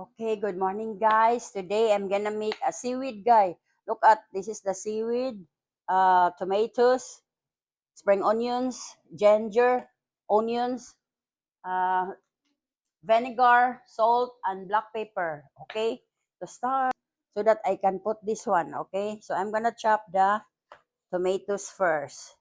Okay, good morning guys. Today I'm gonna make a seaweed guy. Look at this is the seaweed, tomatoes, spring onions, ginger, onions, uh, vinegar, salt, and black pepper. Okay, to start so that I can put this one. Okay, so I'm gonna chop the tomatoes first.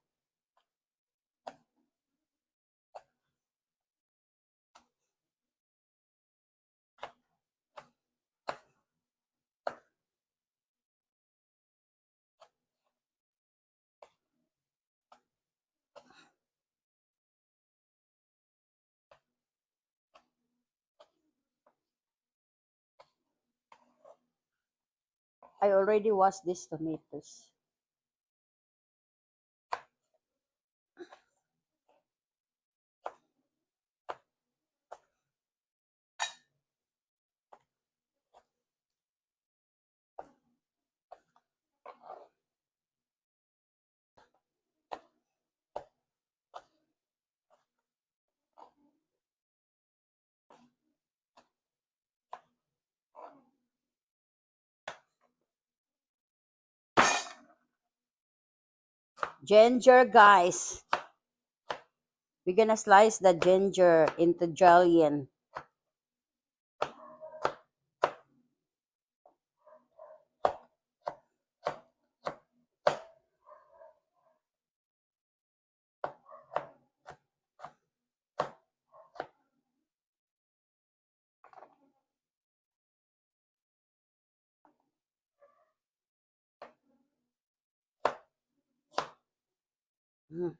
I already washed these tomatoes. Ginger, guys. We're gonna slice the ginger into julienne. Mm.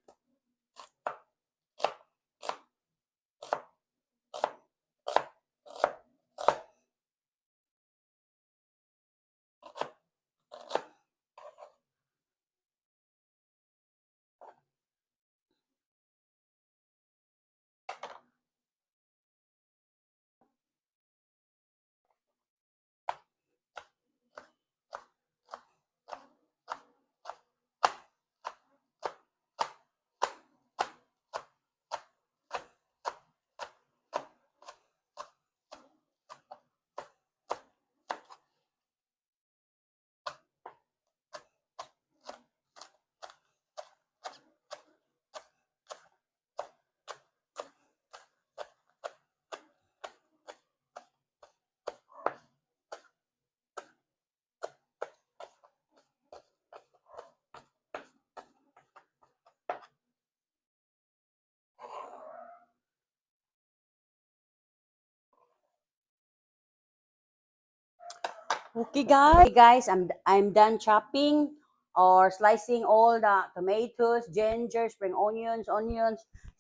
Okay guys, I'm done chopping or slicing all the tomatoes, ginger, spring onions.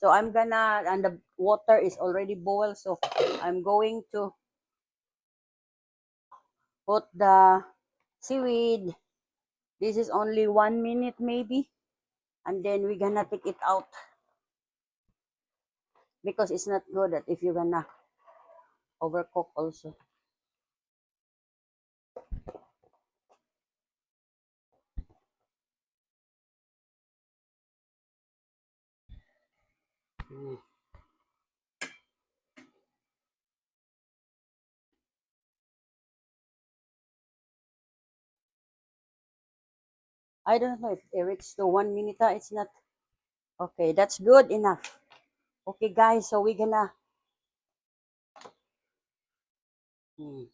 So I'm gonna, and the water is already boiled, so I'm going to put the seaweed. This is only 1 minute maybe, and then we're gonna take it out because it's not good that if you're gonna overcook also. Mm. I don't know if it reached to 1 minute. It's not okay. That's good enough. Okay guys, so we're gonna. Mm.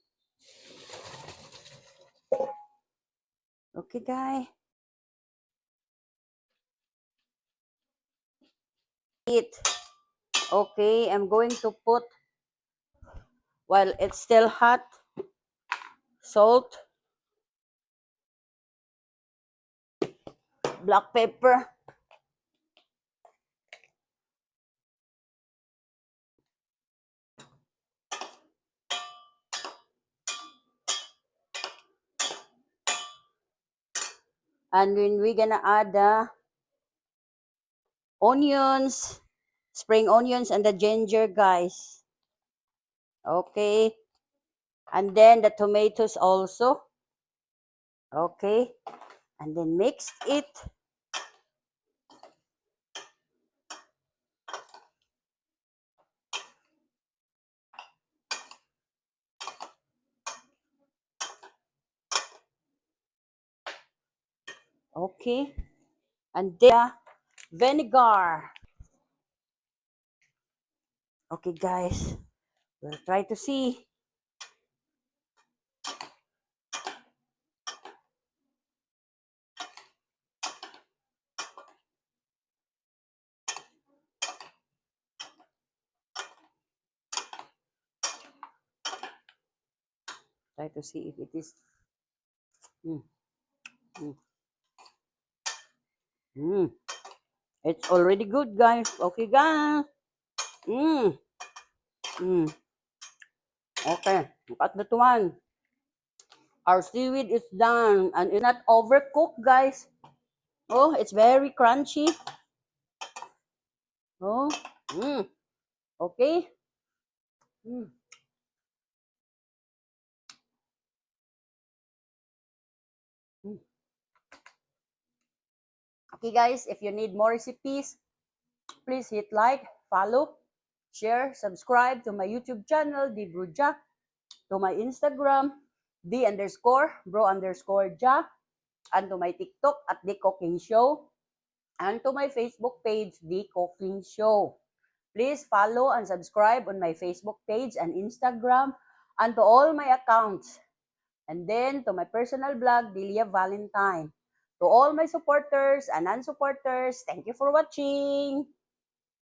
Okay guys. It. Okay, I'm going to put, while it's still hot, salt, black pepper, and then we're gonna add the onions, spring onions, and the ginger, guys. Okay, and then the tomatoes also. Okay, and then mix it. Okay. And then vinegar. Okay, guys. We'll try to see. Try to see if it is. Mm, mm, mm. It's already good, guys. Okay, guys. Mm, mm. Okay. Look at that one. Our seaweed is done and it's not overcooked, guys. Oh, it's very crunchy. Oh, mm. Okay. Mm. Mm. Okay, guys, if you need more recipes, please hit like, follow, share, subscribe to my YouTube channel, The Bruja, to my Instagram, the_bro_ja, and to my TikTok at The Cooking Show, and to my Facebook page, The Cooking Show. Please follow and subscribe on my Facebook page and Instagram, and to all my accounts. And then to my personal blog, Delia Valentine. To all my supporters and non-supporters, thank you for watching.